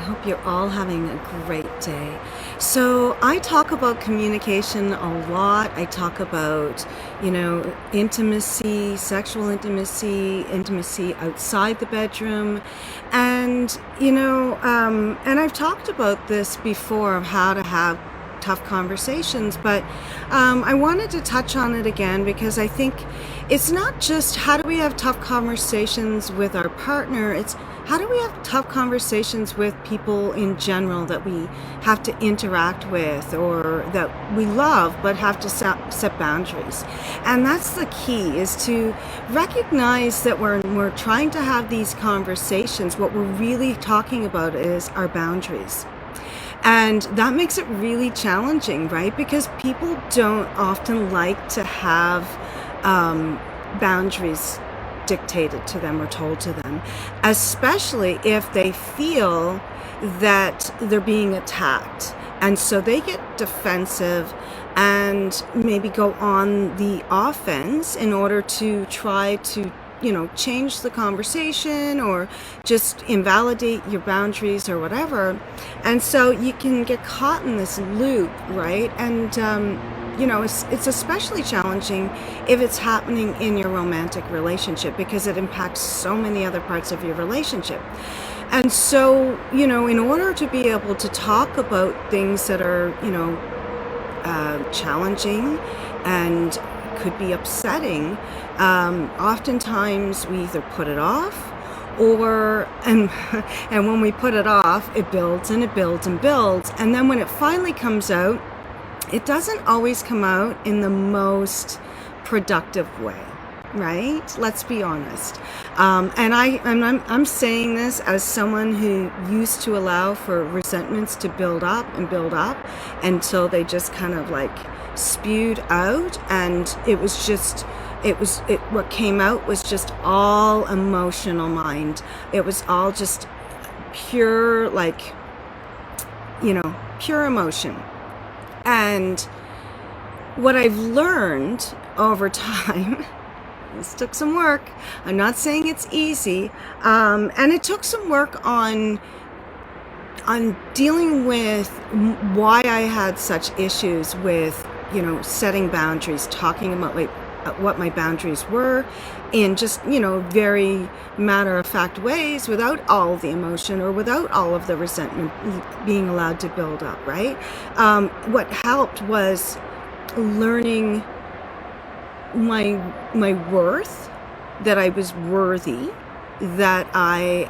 hope you're all having a great day. So, I talk about communication a lot. I talk about, intimacy, sexual intimacy, intimacy outside the bedroom. And I've talked about this before of how to have tough conversations, but I wanted to touch on it again because I think it's not just how do we have tough conversations with our partner, it's how do we have tough conversations with people in general that we have to interact with or that we love but have to set boundaries. And that's the key, is to recognize that when we're trying to have these conversations, what we're really talking about is our boundaries. And that makes it really challenging, right? Because people don't often like to have boundaries dictated to them or told to them, especially if they feel that they're being attacked. And so they get defensive and maybe go on the offense in order to try to change the conversation or just invalidate your boundaries or whatever. And so you can get caught in this loop, right? And, it's especially challenging if it's happening in your romantic relationship because it impacts so many other parts of your relationship. And so, in order to be able to talk about things that are, challenging and could be upsetting, oftentimes we either put it off and when we put it off, it builds and it builds and builds. And then when it finally comes out, it doesn't always come out in the most productive way, right? Let's be honest. I'm saying this as someone who used to allow for resentments to build up and build up until they just kind of like spewed out, and what came out was just all emotional mind. It was all just pure, pure emotion. And what I've learned over time, this took some work. I'm not saying it's easy. And it took some work on dealing with why I had such issues with, setting boundaries, talking about what my boundaries were in just, very matter-of-fact ways without all the emotion or without all of the resentment being allowed to build up, right? What helped was learning my worth, that I was worthy, that I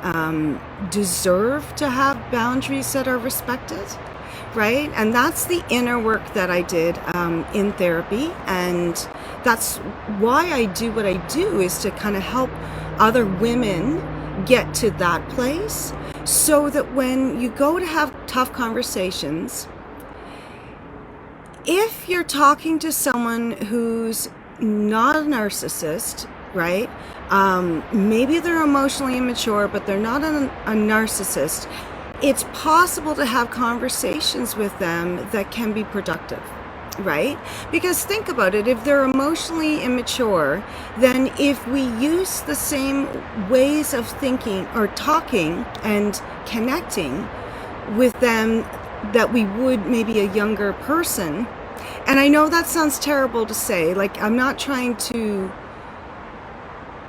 deserve to have boundaries that are respected, right? And that's the inner work that I did in therapy, and that's why I do what I do, is to kind of help other women get to that place, so that when you go to have tough conversations, if you're talking to someone who's not a narcissist, right? Maybe they're emotionally immature, but they're not a narcissist. It's possible to have conversations with them that can be productive, right? Because think about it, if they're emotionally immature, then if we use the same ways of thinking or talking and connecting with them that we would maybe a younger person, and I know that sounds terrible to say, like I'm not trying to,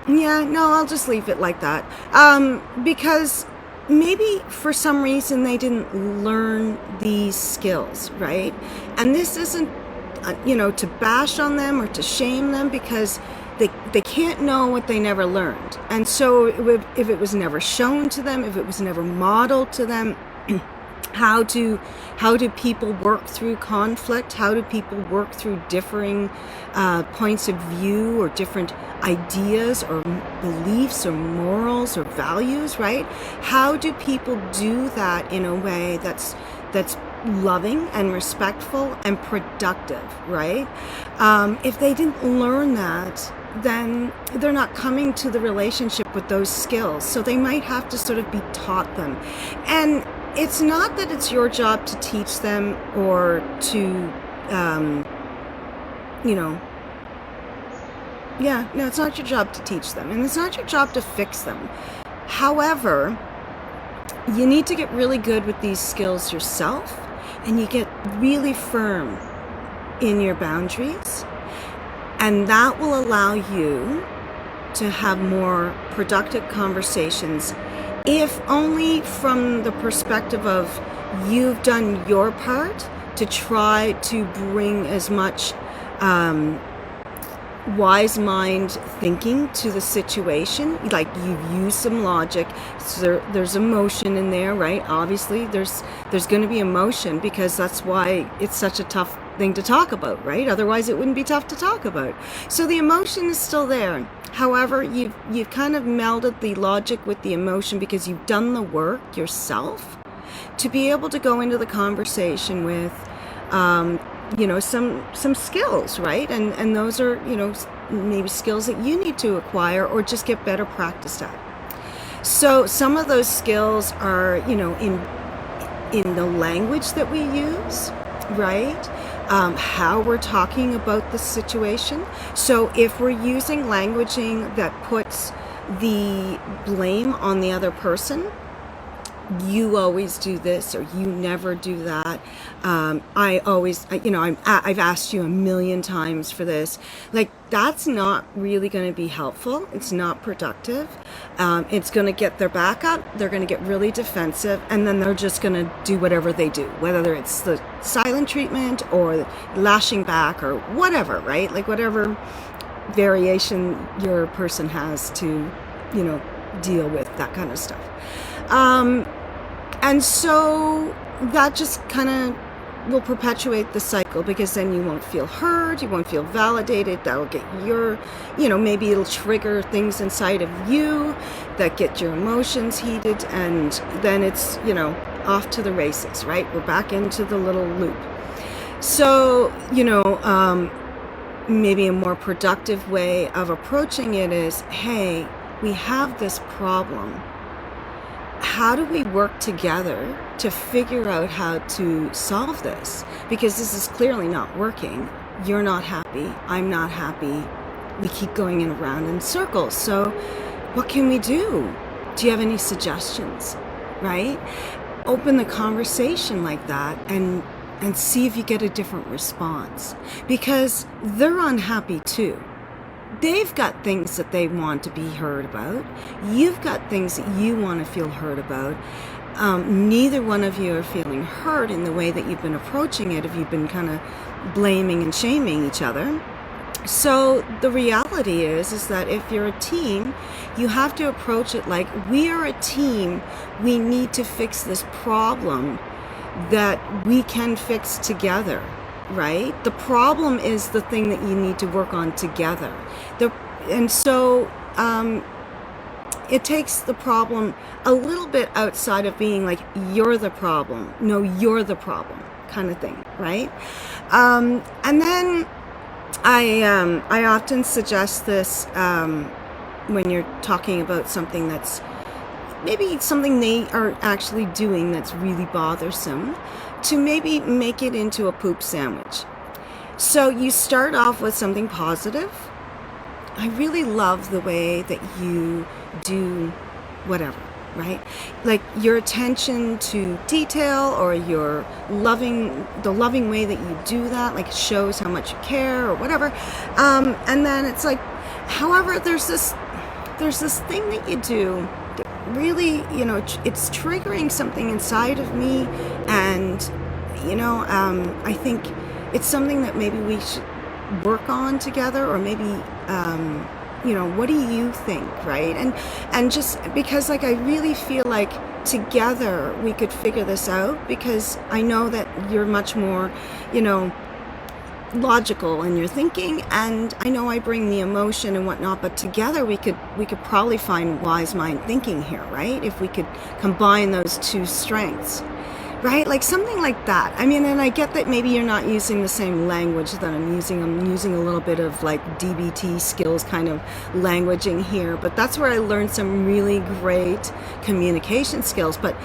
I'll just leave it like that, because maybe for some reason they didn't learn these skills, right? And this isn't, to bash on them or to shame them, because they can't know what they never learned. And so if it was never shown to them, if it was never modeled to them, how do people work through conflict? How do people work through differing points of view or different ideas or beliefs or morals or values, right? How do people do that in a way that's loving and respectful and productive, right? If they didn't learn that, then they're not coming to the relationship with those skills. So they might have to sort of be taught them. And it's not that it's your job to teach them or to, it's not your job to teach them, and it's not your job to fix them. However, you need to get really good with these skills yourself, and you get really firm in your boundaries, and that will allow you to have more productive conversations, if only from the perspective of you've done your part to try to bring as much wise mind thinking to the situation. Like, you've used some logic, so there's emotion in there, right? Obviously there's going to be emotion, because that's why it's such a tough thing to talk about, right? Otherwise it wouldn't be tough to talk about. So the emotion is still there. However, you've kind of melded the logic with the emotion, because you've done the work yourself to be able to go into the conversation with some skills, right? And those are, maybe skills that you need to acquire or just get better practiced at. So some of those skills are, in the language that we use, right? How we're talking about the situation. So if we're using languaging that puts the blame on the other person, you always do this or you never do that. I've asked you a million times for this. Like, that's not really going to be helpful. It's not productive. It's going to get their back up. They're going to get really defensive, and then they're just going to do whatever they do, whether it's the silent treatment or lashing back or whatever, right? Like, whatever variation your person has to, deal with that kind of stuff. And so that just kind of will perpetuate the cycle, because then you won't feel heard, you won't feel validated. That'll get maybe it'll trigger things inside of you that get your emotions heated, and then it's, off to the races, right? We're back into the little loop. So, maybe a more productive way of approaching it is, hey, we have this problem. How do we work together to figure out how to solve this? Because this is clearly not working. You're not happy. I'm not happy. We keep going around in circles. So what can we do? Do you have any suggestions? Right? Open the conversation like that and see if you get a different response. Because they're unhappy too. They've got things that they want to be heard about. You've got things that you want to feel heard about. Neither one of you are feeling heard in the way that you've been approaching it, if you've been kind of blaming and shaming each other. So the reality is that if you're a team, you have to approach it like, we are a team. We need to fix this problem that we can fix together. Right? The problem is the thing that you need to work on together. So it takes the problem a little bit outside of being like, you're the problem. No, you're the problem kind of thing, right? And then I often suggest this when you're talking about something that's maybe something they are actually doing that's really bothersome, to maybe make it into a poop sandwich. So you start off with something positive. I really love the way that you do whatever, right? Like your attention to detail, or the loving way that you do that, like shows how much you care or whatever. And then it's like, however, there's this thing that you do that really, it's triggering something inside of me, and I think it's something that maybe we should work on together, or maybe what do you think, right? And just because, like, I really feel like together we could figure this out, because I know that you're much more logical in your thinking, and I know I bring the emotion and whatnot, but together we could probably find wise mind thinking here, right? If we could combine those two strengths, right? Like something like that. I mean, and I get that maybe you're not using the same language that I'm using. I'm using a little bit of like DBT skills kind of languaging here, but that's where I learned some really great communication skills. But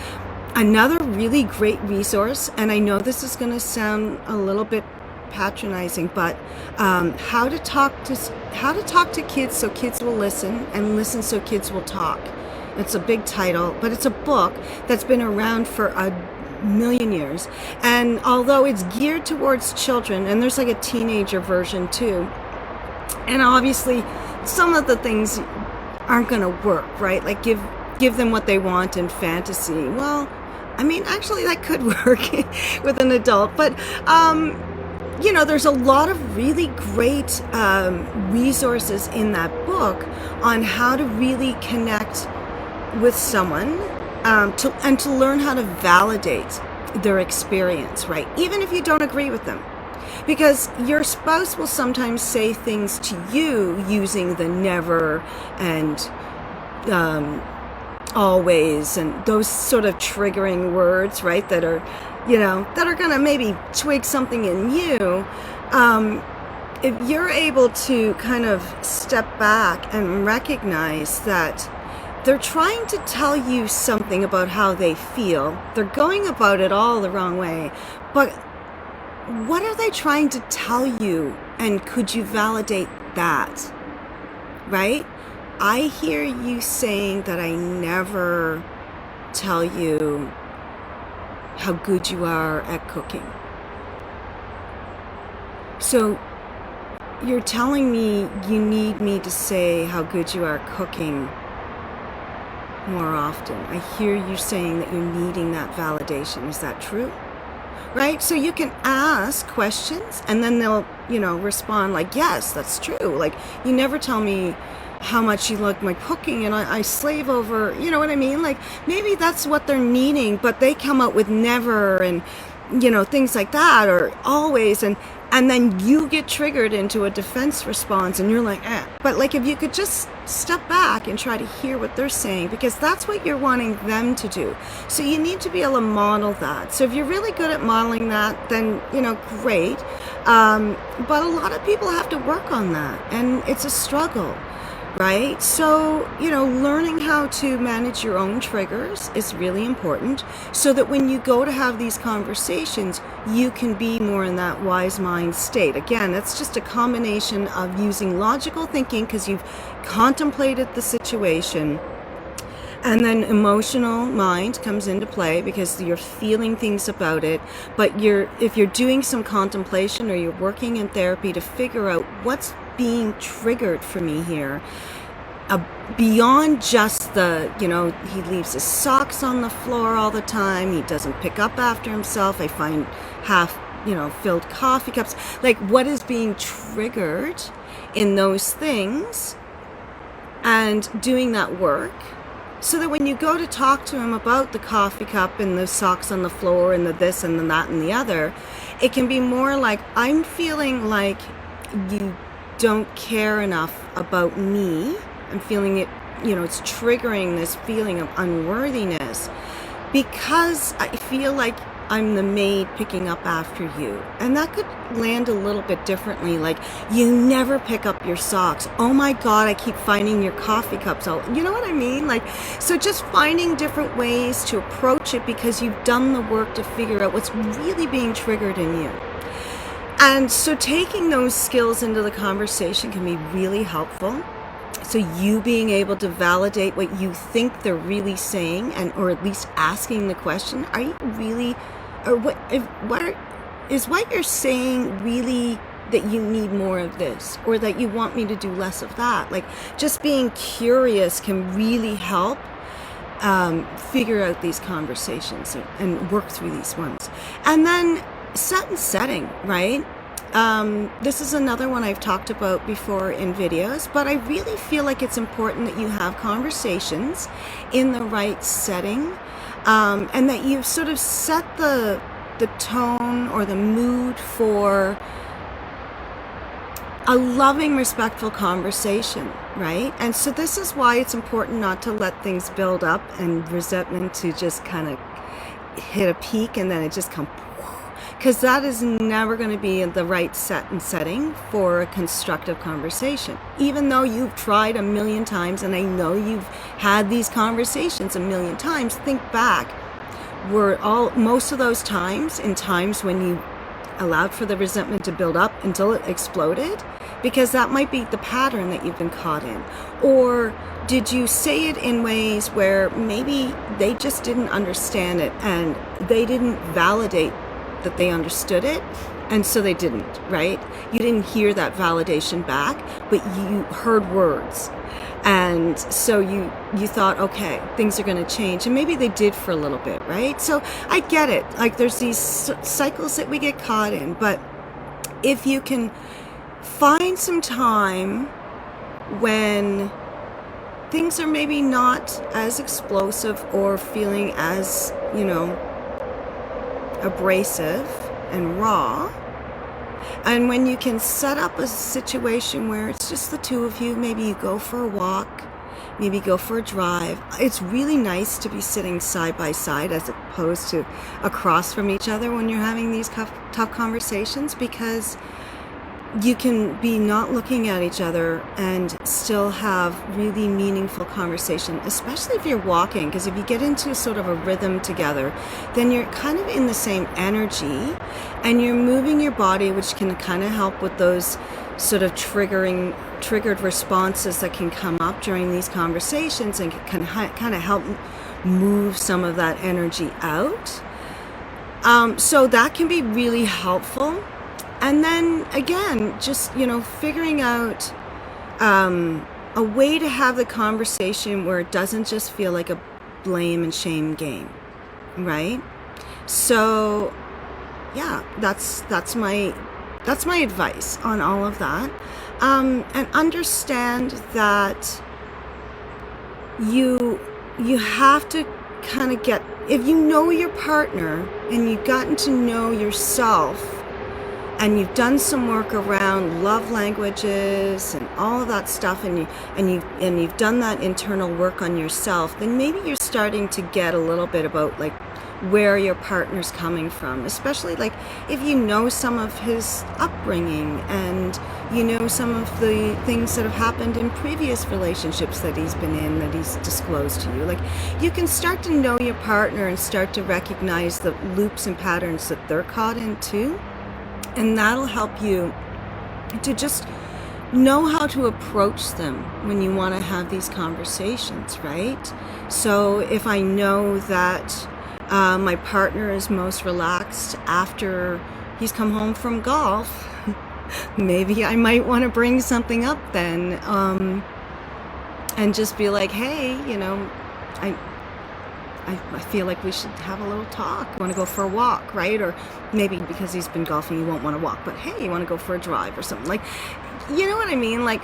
another really great resource, and I know this is going to sound a little bit patronizing, but how to talk to kids so kids will listen, and listen so kids will talk. It's a big title, but it's a book that's been around for a million years. And although it's geared towards children, and there's like a teenager version too, and obviously some of the things aren't going to work, right? Like give them what they want in fantasy. Well, I mean, actually that could work with an adult, but there's a lot of really great resources in that book on how to really connect with someone, to learn how to validate their experience, right? Even if you don't agree with them. Because your spouse will sometimes say things to you using the never and always and those sort of triggering words, right? That are going to maybe twig something in you. If you're able to kind of step back and recognize that they're trying to tell you something about how they feel, they're going about it all the wrong way, but what are they trying to tell you, and could you validate that, right? I hear you saying that I never tell you how good you are at cooking. So you're telling me you need me to say how good you are at cooking more often. I hear you saying that you're needing that validation. Is that true? Right? So you can ask questions and then they'll, respond like, yes, that's true. Like, you never tell me how much you like my cooking and I slave over, you know what I mean? Like, maybe that's what they're needing, but they come out with never and, things like that, or always, and then you get triggered into a defense response and you're like, eh. But like, if you could just step back and try to hear what they're saying, because that's what you're wanting them to do. So you need to be able to model that. So if you're really good at modeling that, then, great. But a lot of people have to work on that, and it's a struggle. Right? So, learning how to manage your own triggers is really important, so that when you go to have these conversations, you can be more in that wise mind state. Again, that's just a combination of using logical thinking because you've contemplated the situation, and then emotional mind comes into play because you're feeling things about it. But if you're doing some contemplation, or you're working in therapy to figure out what's being triggered for me here, beyond just the, he leaves his socks on the floor all the time, he doesn't pick up after himself, I find half, filled coffee cups, like what is being triggered in those things, and doing that work, so that when you go to talk to him about the coffee cup and the socks on the floor and the this and the that and the other, it can be more like, I'm feeling like you don't care enough about me. I'm feeling it, it's triggering this feeling of unworthiness because I feel like I'm the maid picking up after you. And that could land a little bit differently, like, you never pick up your socks. Oh my God, I keep finding your coffee cups all, you know what I mean? Like, so just finding different ways to approach it, because you've done the work to figure out what's really being triggered in you. And so taking those skills into the conversation can be really helpful. So you being able to validate what you think they're really saying, or at least asking the question, are you really, or what you're saying really that you need more of this, or that you want me to do less of that? Like, just being curious can really help figure out these conversations and work through these ones. And then set and setting, right? This is another one I've talked about before in videos, but I really feel like it's important that you have conversations in the right setting, and that you've sort of set the tone or the mood for a loving, respectful conversation, right? And so this is why it's important not to let things build up and resentment to just kind of hit a peak and then it just comes, because that is never going to be in the right set and setting for a constructive conversation. Even though you've tried a million times, and I know you've had these conversations a million times, think back. Most of those times, in times when you allowed for the resentment to build up until it exploded, Because that might be the pattern that you've been caught in. Or did you say it in ways where maybe they just didn't understand it and they didn't validate that they understood it, and so they didn't, right? You didn't hear that validation back, but you heard words. And so you thought, okay, things are going to change. And maybe they did for a little bit, right? So I get it. Like, there's these cycles that we get caught in. But if you can find some time when things are maybe not as explosive or feeling as, abrasive and raw, and when you can set up a situation where it's just the two of you, maybe you go for a walk, maybe go for a drive. It's really nice to be sitting side by side as opposed to across from each other when you're having these tough conversations, because you can be not looking at each other and still have really meaningful conversation, especially if you're walking, because if you get into sort of a rhythm together, then you're kind of in the same energy and you're moving your body, which can kind of help with those sort of triggered responses that can come up during these conversations, and can kind of help move some of that energy out. So that can be really helpful. And then again, just, figuring out a way to have the conversation where it doesn't just feel like a blame and shame game, right? So yeah, that's my advice on all of that. And understand that you have to kind of get, if you know your partner and you've gotten to know yourself, and you've done some work around love languages and all of that stuff, and you've done that internal work on yourself, then maybe you're starting to get a little bit about like where your partner's coming from, especially like if you know some of his upbringing and some of the things that have happened in previous relationships that he's been in, that he's disclosed to you. Like, you can start to know your partner and start to recognize the loops and patterns that they're caught in too. And that'll help you to just know how to approach them when you want to have these conversations, right? So if I know that my partner is most relaxed after he's come home from golf, maybe I might want to bring something up then, and just be like, hey, I feel like we should have a little talk. You want to go for a walk, right? Or maybe because he's been golfing, you won't want to walk, but hey, you want to go for a drive or something. Like, you know what I mean? Like,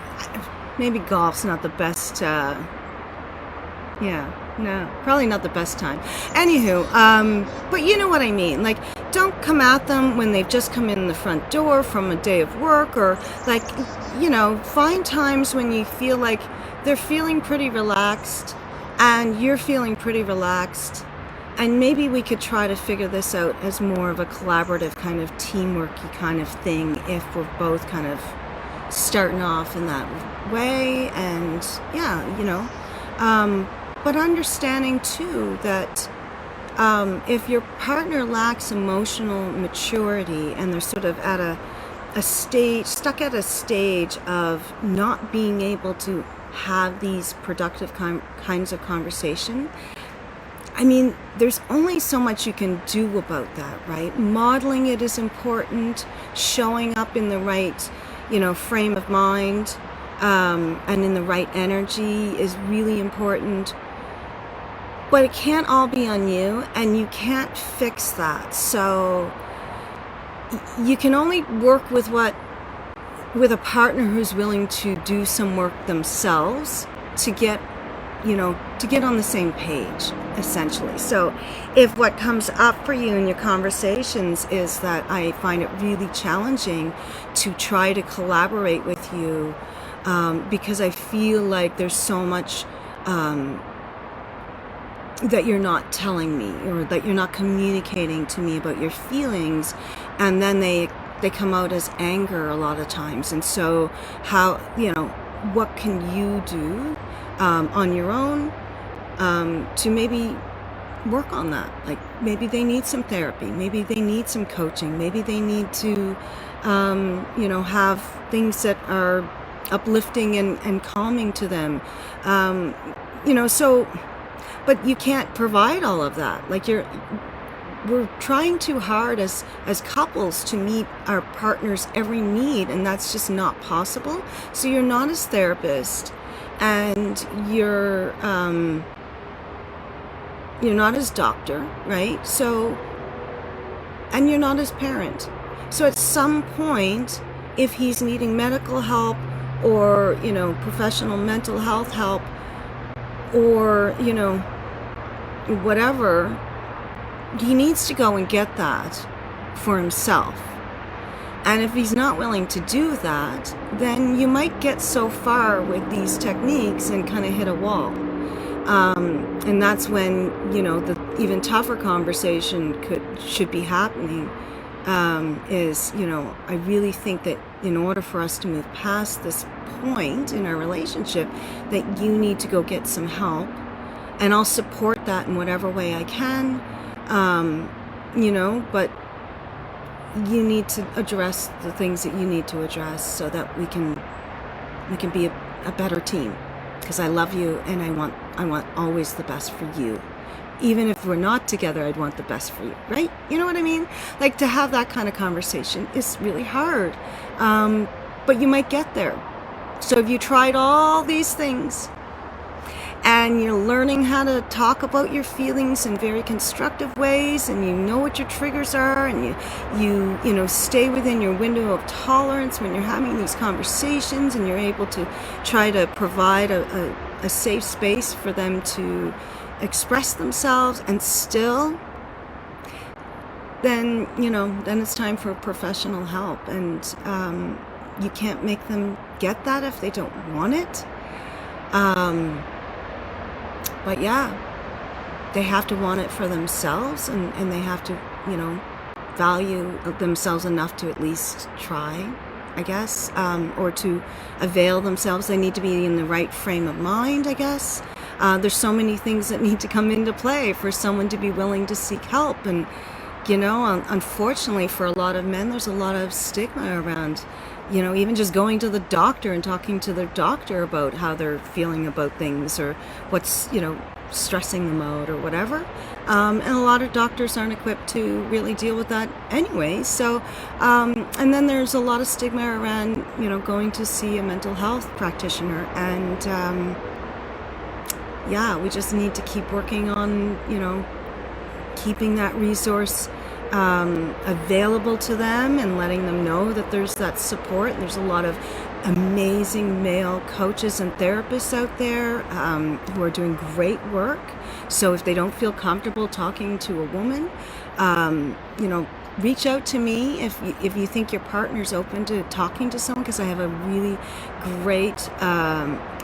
maybe golf's not the best, probably not the best time. Anywho, but you know what I mean? Like, don't come at them when they've just come in the front door from a day of work, or like, find times when you feel like they're feeling pretty relaxed and you're feeling pretty relaxed, and maybe we could try to figure this out as more of a collaborative kind of teamworky kind of thing if we're both kind of starting off in that way. And but understanding too that if your partner lacks emotional maturity and they're sort of at stuck at a stage of not being able to have these productive kinds of conversation, I mean, there's only so much you can do about that, right? Modeling it is important, showing up in the right, frame of mind, and in the right energy is really important. But it can't all be on you, and you can't fix that. So you can only work with a partner who's willing to do some work themselves to get on the same page, essentially. So if what comes up for you in your conversations is that I find it really challenging to try to collaborate with you, because I feel like there's so much that you're not telling me, or that you're not communicating to me about your feelings, and then they come out as anger a lot of times. And so what can you do on your own to maybe work on that? Like, maybe they need some therapy, maybe they need some coaching, maybe they need to have things that are uplifting and calming to them. So, but you can't provide all of that. Like we're trying too hard as couples to meet our partner's every need, and that's just not possible. So you're not his therapist, and you're not his doctor, right? So, and you're not his parent. So at some point, if he's needing medical help or, professional mental health help or, whatever, he needs to go and get that for himself. And if he's not willing to do that, then you might get so far with these techniques and kind of hit a wall. And that's when, the even tougher conversation should be happening. I really think that in order for us to move past this point in our relationship, that you need to go get some help, and I'll support that in whatever way I can. But you need to address the things that you need to address so that we can be a better team. Because I love you, and I want always the best for you. Even if we're not together, I'd want the best for you, right? You know what I mean? Like, to have that kind of conversation is really hard. But you might get there. So if you tried all these things and you're learning how to talk about your feelings in very constructive ways, and you know what your triggers are, and you stay within your window of tolerance when you're having these conversations, and you're able to try to provide a safe space for them to express themselves, and still, then it's time for professional help. And you can't make them get that if they don't want it. But yeah, they have to want it for themselves, and they have to, value themselves enough to at least try, I guess, or to avail themselves. They need to be in the right frame of mind, I guess. There's so many things that need to come into play for someone to be willing to seek help. And, unfortunately for a lot of men, there's a lot of stigma around, even just going to the doctor and talking to their doctor about how they're feeling about things, or what's, stressing them out or whatever. And a lot of doctors aren't equipped to really deal with that anyway. So, and then there's a lot of stigma around, going to see a mental health practitioner. And, we just need to keep working on, keeping that resource available to them, and letting them know that there's that support. There's a lot of amazing male coaches and therapists out there who are doing great work. So if they don't feel comfortable talking to a woman, reach out to me if you think your partner's open to talking to someone, because I have a really great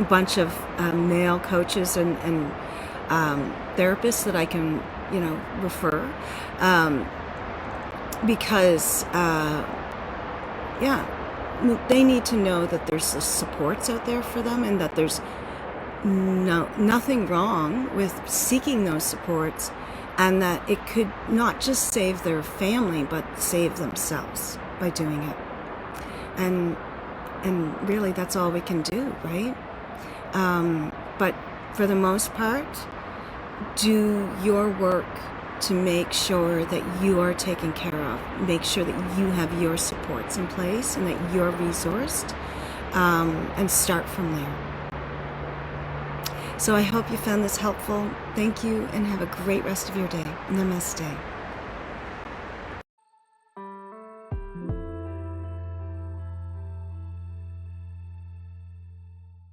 bunch of male coaches and therapists that I can refer, because they need to know that there's the supports out there for them, and that there's nothing wrong with seeking those supports, and that it could not just save their family, but save themselves by doing it. And really, that's all we can do, right? But for the most part, do your work to make sure that you are taken care of. Make sure that you have your supports in place and that you're resourced, and start from there. So I hope you found this helpful. Thank you, and have a great rest of your day. Namaste.